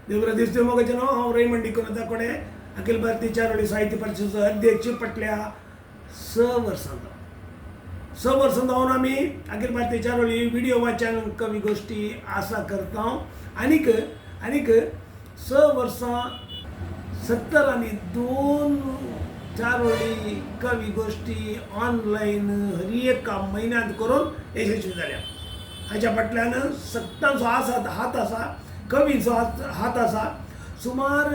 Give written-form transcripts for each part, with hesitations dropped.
देवरा दिसते मग हांव रैमंड डिकोनाता कोडे अखिल भारतीय चारोळी साहित्य परिषदेचो अध्यक्ष फाटल्या 6 वर्सांचो 6 वर्सां जावन आमी अखिल भारतीय चारोळी व्हिडिओ वाचन कवी गोष्टी आसा करता आनीक 6 वर्सां 70 आनी 2 चारोळी कवी गोष्टी ऑनलायन हर एका म्हयन्यांत करून यशस्वी जाल्या. हाच्या फाटल्यान सक्तांचो हात आसा, कवीचो हात आसा. सुमार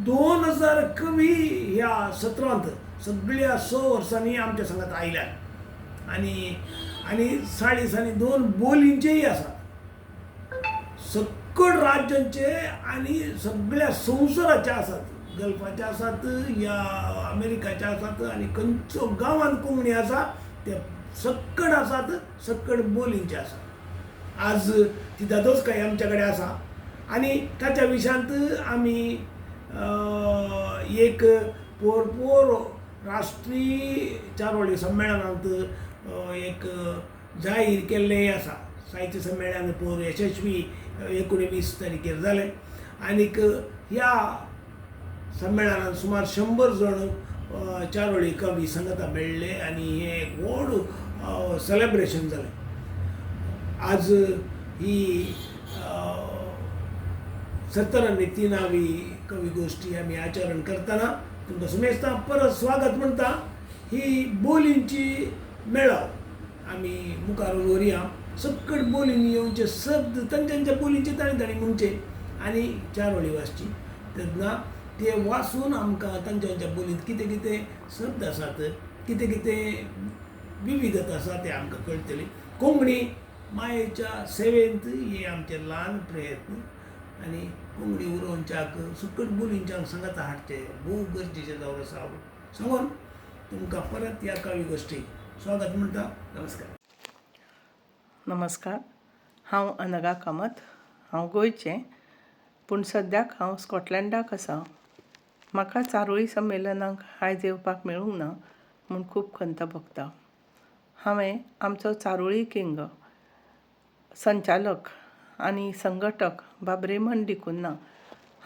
2000 कवी ह्या सत्रांत सगळ्या 6 वर्सांनी आमच्या संगात आयल्यात आनी 2.5 बोलींचेय आसात. सकट राज्यांचे आनी सगळ्या संवसाराचे आसात. गल्फाचे आसात, या अमेरिकाचे आसात आनी खंयच्यो गांवांत कोंकणी आसा ते सकट आसात, सकट बोलींचे आसात. आज ती दादोसकाय आमच्या कडेन आसा आनी ताच्या विशयांत आमी एक पोरपोर राष्ट्रीय चारोळी संमेलनांत एक जाहीर केल्लें आसा. साहित्य संमेलन पोर यशस्वी 19 तारखेर जालें आनीक ह्या संमेलनात सुमार 100 जण चारोळी कवी संगता मेळ्ळे आनी हें एक व्हड सेलेब्रेशन जालें. आज ही 73वी कवी गोष्टी आमी आचरण करतना तुमकां सुमेस्ता परत स्वागत म्हणटा. ही बोलींची मेळाव आमी मुखार व्हरया. सकट बोलींनी येवचे शब्द तांच्या बोलींचे ताणी म्हणचे आनी चारोळी वाचची तेन्ना ते वाचून आमकां तांच्या बोलींत कितें कितें शब्द आसात, कितें कितें विविधता आसा ते आमकां कळटली. कोंकणी मायेच्या सेवेंत हे आमचे ल्हान प्रयत्न आनी कोंकणी उलोवच्याक सकट बोलींच्याक सांगात हाडचे भोव गरजेचें जावन आसा सांगून तुमकां परत ह्या कवी गोष्टीक स्वागत म्हणटा. नमस्कार. नमस्कार. हांव अनघा कामत. हांव गोंयचें पूण सद्याक हांव स्कॉटलँडाक आसा. म्हाका चारोळी संमेलनाक आयज येवपाक मेळूंक ना म्हूण खूब खंत भोगता. हांवें आमचो चारोळी किंग संचालक आनी संघटक बाब रेमंड डिकुन्ना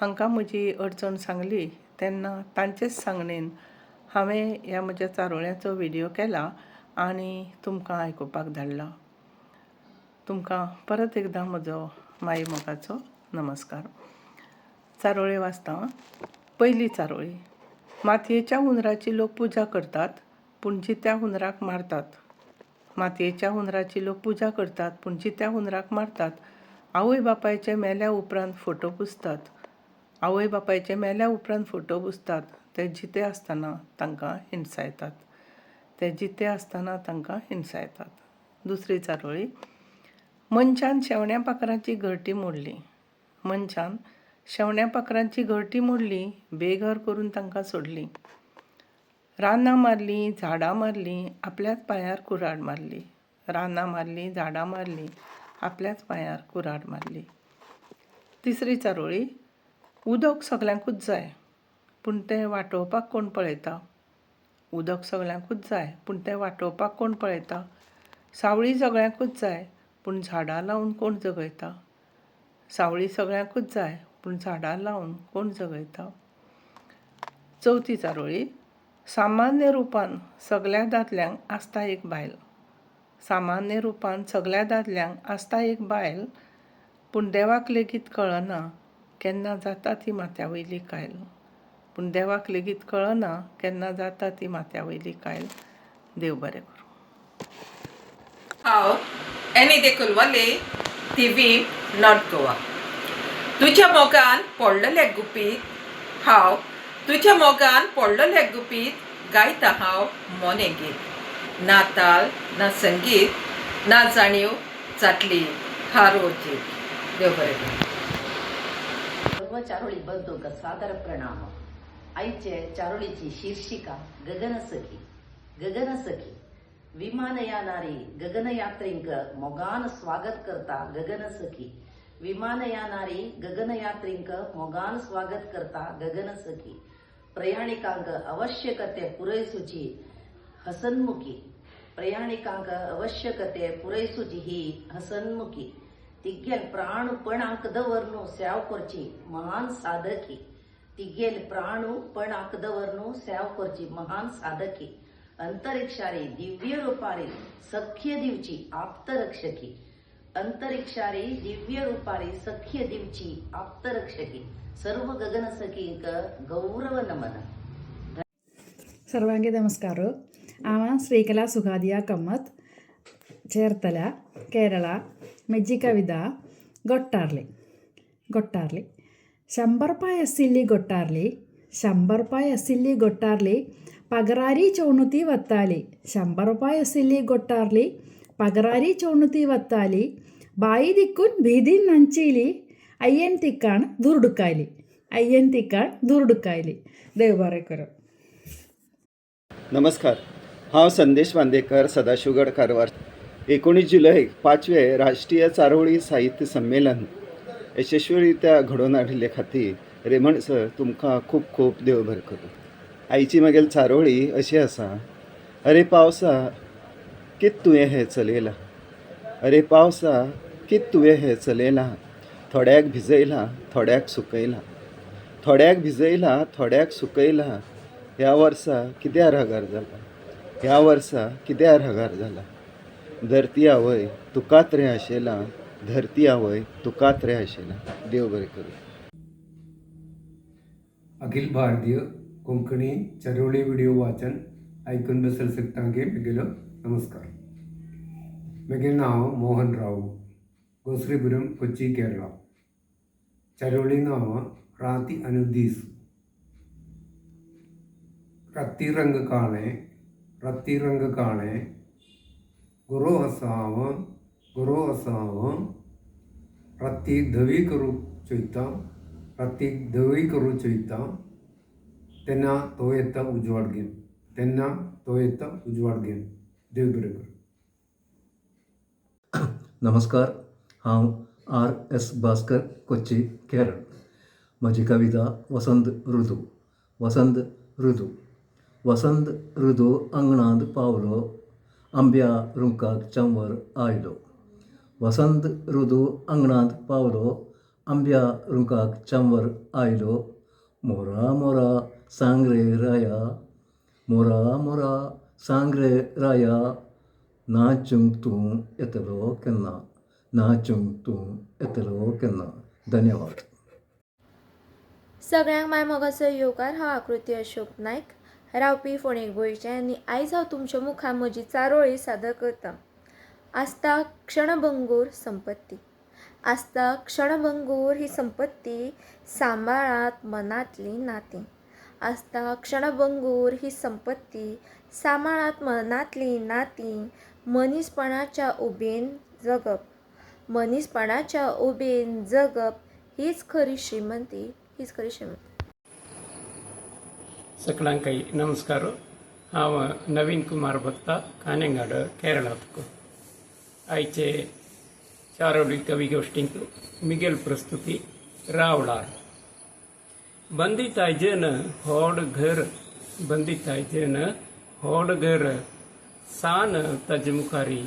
हांकां म्हजी अडचण सांगली तेन्ना तांचेच सांगणेन हांवें ह्या म्हज्या चारोळ्याचो व्हिडिओ केला आनी तुमकां आयकुपाक धाडला. तुमकां परत एकदां म्हजो माये मोगाचो नमस्कार. चारोळी वाचता. पयली चारोळी. मातयेच्या हुंदराची लोक पुजा करतात पूण जित्या हुंदराक मारतात. मातयेच्या हुंदराची लोक पुजा करतात पूण जित्या हुंदराक मारतात. आवय बापायचे मेल्या उपरांत फोटो पुजतात. आवय बापायचे मेल्या उपरांत फोटो पुजतात. ते जिते आसतना तांकां हिणसायतात. ते जिते आसतना तांकां हिणसायतात. दुसरी चारोळी. मनशान शेवण्या पाखरांची घरटी मोडली. मनशान शेवण्या पाखरांची घरटी मोडली, बेघर करून तांकां सोडली. रानां मारलीं, झाडां मारलीं, आपल्याच पांयार कुराड मारली. रानां मारलीं, झाडां मारलीं, आपल्याच पांयार कुराड मारली. तिसरी चारोळी. उदक सगल्यांकूच जाय पूण तें वाटोवपाक कोण पळयता. उदक सगल्यांकूच जाय पूण तें वाटोवपाक कोण पळयता. सावळी सगळ्यांकूच जाय पूण झाडां लावन कोण जगयता. सावळी सगळ्यांकूच जाय पूण झाडां लावन कोण जगयता. चवथी चारोळी. सामान्य रुपान सगल्या दादल्यांक आसता एक बायल. सामान्य रुपान सगल्या दादल्यांक आसता एक बायल पूण देवाक लेगीत कळना केन्ना जाता ती माथ्या वयली कायल. पूण देवाक लेगीत कळना केन्ना जाता ती माथ्या वयली कायल. देव बरें करूं. हांव एनी दे कुलवले TV नॉर्थ गोवा. तुज्या मोगान पडलेले गुपीत हांव तुज्या मोगान पडलेले गुपीत गायता हांव मोने गीत. ना ताल ना संगीत ना जाणीव जातली हारोची. देव बरें करूं. सर्व चारोळी बंधूंक सादर प्रणाम. आयचे चारोळीची शीर्षिका गगनसखी. गगनसखी. विमानयानारी गगनयात्रींक मोगान स्वागत करता गगनसखी. विमानयानारी गगनयात्रींक मोगान स्वागत करता गगनसखी. प्रयाणिकांक आवश्यकते पुरयसुची हसनमुखी. प्रयाणिकांक आवश्यकते पुरयसुची ही हसनमुखी. तिगेल प्राणपणाक दवरनो सेव करची महान साधकी तिगेल प्राणपणाक दवरनो सेव करची महान साधकी अंतरिक्षारी दिव्य रूपारी सख्य दिवची आप्तरक्षकी अंतरिक्षारी दिव्य रूपारी सख्य दिवची आप्तरक्षकी सर्व गगनसखींक गौरव नमन സർവാംഗി നമസ്കാരം ആമ ശ്രീകല സുഖാദിയ കമ്മത്ത് ചേർത്തല കേരള മെജ്ജി കവിത ಗೊಟ್ಟಾರ್ಲಿ ಶಂಬರ್ಪಾಯಿ ಎಸ್ಸಿಲ್ಲಿ ಗೊಟ್ಟಾರ್ಲಿ ಪಗರಾರಿ ಚೌಣುತಿ ವತ್ತಾಲಿ ಶಂಬರ್ಪಾಯಿ ಎಸ್ಸಿಲ್ಲಿ ಗೊಟ್ಟಾರ್ಲಿ ಪಗರಾರಿ ಚೌಣುತಿ ವತ್ತಾಲಿ ಬಾಯಿ ದಿಕ್ಕುನ್ ಬೀದಿನ್ ನಂಚೀಲಿ ಅಯ್ಯನ್ ತಿಕ್ಕಾಣ್ ದುರ್ಡುಕಾಯ್ಲಿ ದೇವ್ ಬಾರೇಕರು. नमस्कार, हांव संदेश बांदेकर सदाशिवगड कारवार. 19 जुलय 5वें राष्ट्रीय चारोळी साहित्य संमेलन यशस्वीरित्या घडोवन हाडिल्ले खातीर रेमंड सर तुमकां खूब खूब देव बरें करूं. आयची मागील चारोळी अशी आसा. अरे पावसा कित तुवें हें चलयलां, अरे पावसा कित तुवें हें चलयलां, थोड्याक भिजयलां थोड्याक सुकयलां, थोड्याक भिजयलां थोड्याक सुकयलां. ह्या वर्सा कित्या रागार जाला, धरती आवय तुकात रे आशेलां, धरती आवय तुकात रे आशेलां. देव बरें करूं. अखिल भारतीय कोंकणी चारोळी व्हिडिओ वाचन ऐकून बसल सकतांगे म्हगेलो नमस्कार. म्हगेलें नांव मोहन राव, गोसरीपुरम, कोची, केरळा. चारोळी नांव राती आनी दीस. रत्ती रंग काणे गुरो असाव रत्ती धवी करू चोयता तेन्ना तो येता उजवाड घेवन देव बरें करूं. नमस्कार, हांव R.S. भास्कर, कोची, केरळ. म्हजी कविता वसंत ऋतू अंगणांत पावलो, आंब्या रुंकाक चंवर आयलो. वसंत ऋतू अंगणांत पावलो, आंब्या रुंकाक चंवर आयलो. मोरा मोरा सांग रे राया, नाचूंक तूं येतलो केन्ना. धन्यवाद. सगळ्यांक माय मोगाचो येवकार. हांव आकृती अशोक नायक, रावपी फोंडें गोंयचें, आनी आयज हांव तुमच्या मुखार म्हजी चारोळी सादर करतां. आसता क्षणभंगूर ही संपत्ती सांबाळात मनांतली नातीं. आसता क्षणभंगूर ही संपत्ती सांबाळात मनांतली नातीं. मनीसपणाच्या उबेन जगप हीच खरी श्रीमंती. सकलांकೈ नमस्कार. हांव नवीन कुमार भत्ता, कानेंगाड, केरळांत. आयचे चारोळी कवी गोष्टींक मिगेल प्रस्तुती रावळार. बंदितायजेन होड घर सान तजे मुखारी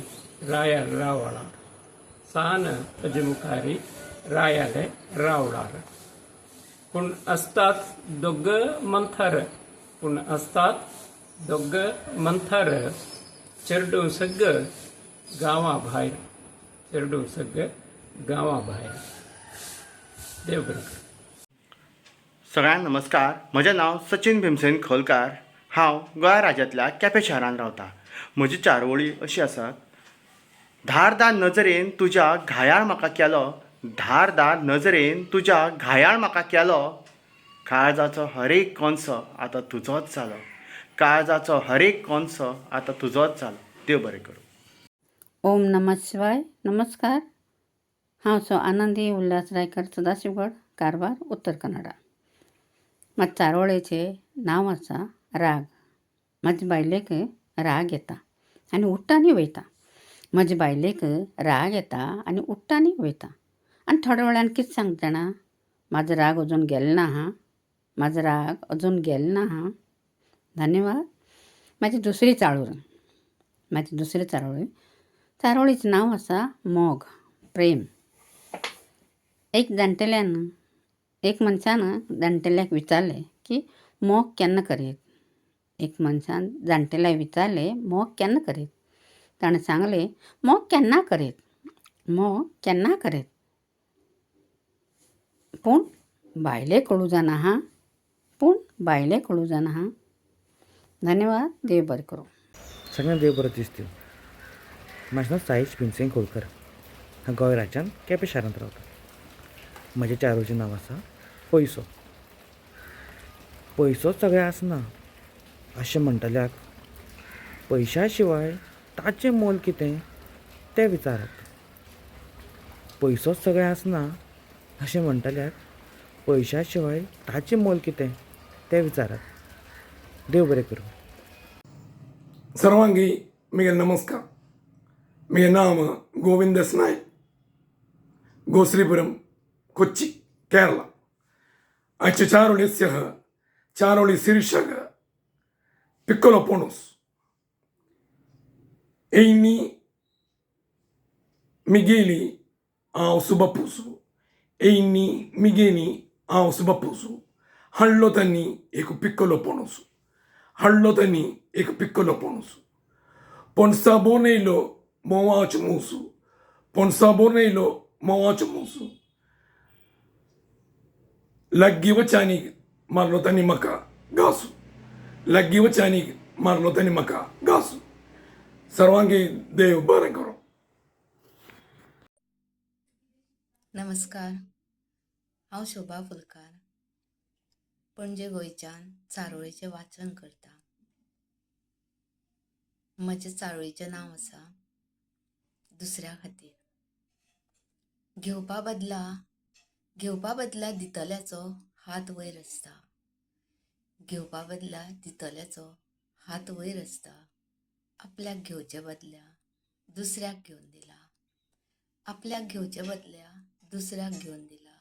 रायाले रावळार. पूण असतात दोग मंथर चेरडू सग्ग गांवां भायर. देव बरें करूं. सगळ्यांक नमस्कार. म्हजें नांव सचिन भीमसेन खोलकार. हांव गोंय राज्यांतल्या केपें शारांत रावतां. म्हजी चारोळी अशी आसा. धारदार नजरेन तुज्या घायाळ म्हाका केलो, काळजाचो हरेक कोनसो आतां तुजोच जालो. देव बरें करूं. ओम नमः शिवाय. नमस्कार, हांव आनंदी उल्हास रायकर, सदाशिवगड, कारवार, उत्तर कन्नडा. म्हाज्या चारोळेचें नांव आसा राग. म्हाजे बायलेक राग येता आनी उठ्ठा आनी वयता. आनी थोड्या वेळान कितें सांगता जाणा, म्हाजो राग अजून गेलो ना हा. धन्यवाद. म्हाजी दुसरी चारोळी. चारोळीचें नांव आसा मोग, प्रेम. एक मनशानं जाणटेल्याक विचारलें की मोग केन्ना करीत. एक मनशान जाणटेल्याक विचारलें मोग केन्ना करीत. ताणें सांगलें मोग केन्ना करीत. पूण बायले कळू जाणा हा. धन्यवाद. देव बरें करूं. सगळ्यांना देव बरें दीस दिवं. म्हजें नांव साईश भीमसेन खोलकर. हांव गोंय राज्यांत केपें शारांत रावतां. म्हज्या चारोळीचें नांव आसा पयसो. पयसोच सगळें आसना अशें म्हणटल्याक पयशा शिवाय ताचें मोल कितें तें विचारात. पयसोच सगळें आसना अशें म्हणटल्याक पयशा शिवाय ताचें मोल कितें तें विचारात. देव बरें करूं. सर्वांगी मेरे नमस्कार. मेरे नाम गोविंद नायक, गोश्रीपुरम, कोच्चि, केरला. आयचे चारोळी शीर्षक पिक्कोलो पोणूस. एयनी मिगेली हांव सुबपूसु. हळ्ळो तन्नी एक पिक्कोलो पोणूसु. पोणसाबोनेलो मोवाच मूसु. लग्गी वचानीक मारलो तनी मका गासू. सर्वांगी देव बरें करो. नमस्कार. हांव शोभा फुलकार, पणजे गोंयच्यान चारोळेचें वाचन करता. म्हजें चारोळीचें नांव आसा दुसऱ्या खातीर. घेवपा बदला दितल्याचो हात वयर आसता. आपल्याक घेवचे बदल्या दुसऱ्याक घेवन दिला.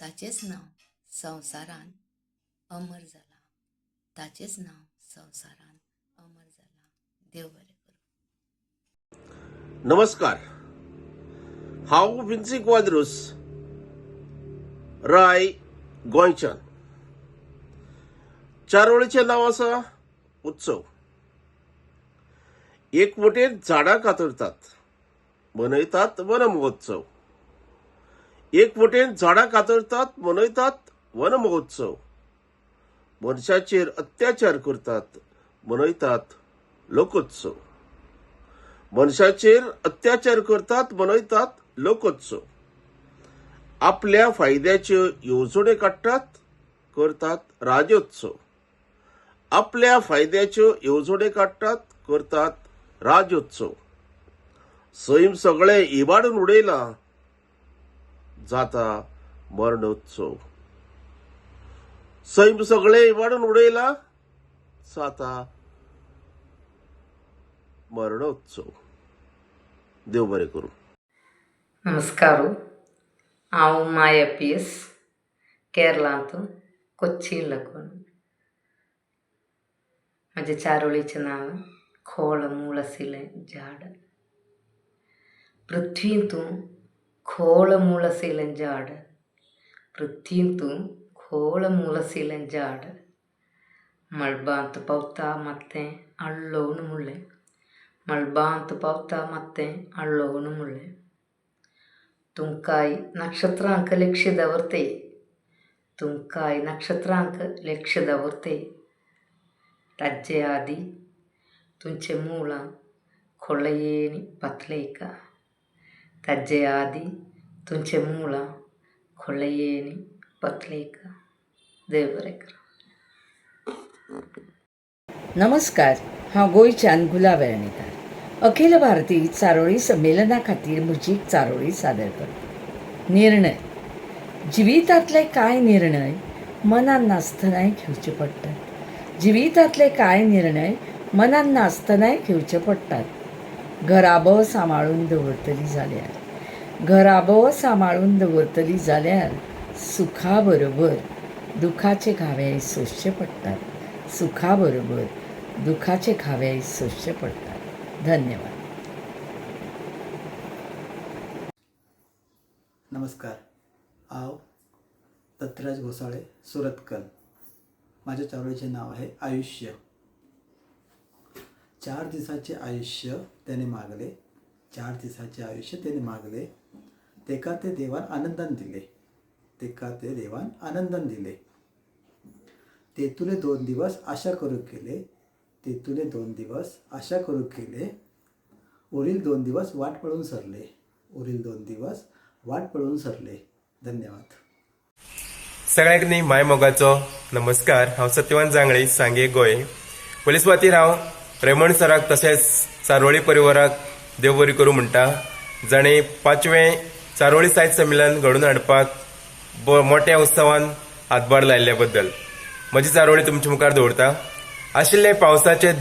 ताचेंच नांव संवसारान अमर जाला. देव बरें करूं. नमस्कार. हांव विन्सी क्वाद्रूस, राय गोंयच्यान. चारोळेचें नांव आसा उत्सव. एक वटेन झाडां कातरतात, मनयतात वन महोत्सव. मनशाचेर अत्याचार करतात, मनयतात लोकोत्सव. आपल्या फायद्याच्यो येवजण्यो काडटात, करतात राजोत्सव. सैम सगळें इबाडून उडयलां, जाता मरणोत्सव. देव बरें करूं. नमस्कार. हांव माया पीएस, केरळांत कोच्ची लागून. म्हजें चारोळीचें नांव खोळ मूळ आशिल्लें झाड. पृथ्वीन तूं खोळ मूळ आशिल्लें झाड. मळबांत पावता मातें आळ्ळोवन मुळ्ळें. तुमकांय नक्षत्रांक लक्ष दवरते. ताजे आदी तुमचे मुळां खोळयेनी पतलेका. देव बरें करूं. नमस्कार. हांव गोंयच्यान गुलाब वेर्णेकार. अखिल भारतीय चारोळी संमेलना खातीर म्हजी चारोळी सादर करता. निर्णय. जिवितांतले कांय निर्णय मनान नासतनाय घेवचे पडटात. घराबो सांबाळून दवरतली जाल्यार सुखा बरोबर दुखाचे घावेय सोंसचे पडटात. धन्यवाद. नमस्कार. दत्तराज घोसाळे सुरतकल. माझ्या चारोळीचे नाव आहे आयुष्य. 4 दिवसाचे आयुष्य त्याने मागले, 4 दिवसाचे आयुष्य त्याने मागले. तेका ते देवान आनंदान दिले, तेका ते देवान आनंदान दिले. तेतुले 2 दिवस आशा करू केले, तेतुले 2 दिवस आशा करू केले. उरील 2 दिवस वाट पळून सरले, उरील 2 दिवस वाट पळून सरले. धन्यवाद. सगळ्यांनी माय मोगाचो नमस्कार. हांव सत्यवान जांगळे, सांगे, गोंय. पयले सुवातेर हांव रेमंड सराक तशेंच चारोळी परिवाराक देव बरी करूं म्हणटा, जाणें 5वें चारोळी साहित्य संमेलन घडोवन हाडपाक मोठ्या उत्सवान हातभार लायिल्ल्या बद्दल म्हजी चारोळी तुमचे मुखार दवरता. आशिल्ले पावसाचे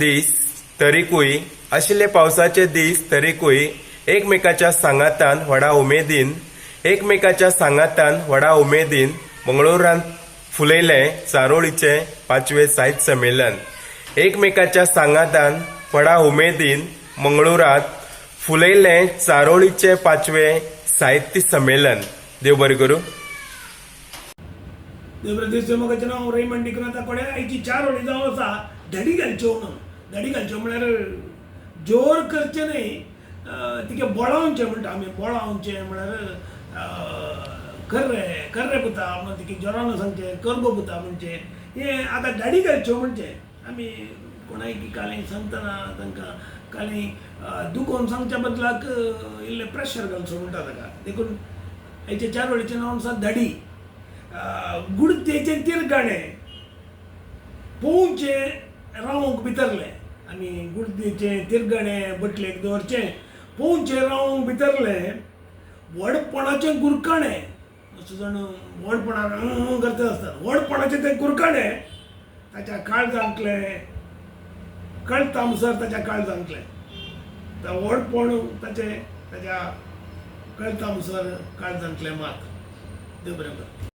दीस तरीकूय एकमेकाच्या सांगातान व्हडा उमेदीन मंगळुरांत फुलयले चारोळीचे 5वें साहित्य संमेलन. एकमेकाच्या सांगातान व्हडा उमेदीन मंगळुरांत फुलयले चारोळीचे 5वें साहित्य संमेलन. देव बरें करूं. देवप्रदेश मोगाचें नांव रेमंड डिकुन्ना कोडे. आयची चारोळी जावन आसा धडी घालच्यो म्हणून. धडी घालच्यो म्हळ्यार जोर करचे न्हय, तिके बोळावचें म्हणटा आमी. बोळावचें म्हळ्यार कर्रे पुता म्हणून तिके जोरान सांगचें, कर्गो पुता म्हणचें. हें आतां धडी घालच्यो म्हणचें. आमी कोणाय काली सांगतना तांकां काली दुखोवन सांगच्या बदलाक इल्लें प्रेशर घालचो म्हणटा ताका. देखून हेचे चारोळीचें नांव आसा धडी. गुडतेचे तिरगाणे पोवचे रावंक भितरले. आमी गुडतेचे तिरगाणे बटलेक दवरचे, पोवचे रावंक भितरले. व्हडपणाचें गुरकाणे, असो जाण व्हडपणान करता आसतात, व्हडपणाचें तें गुरकाणे ताच्या काळजांतले कळटा मुसर ताच्या काळजांतले. व्हडपण ताच्या कळटा मुसर काळजांतले मात. देव बरें करूं.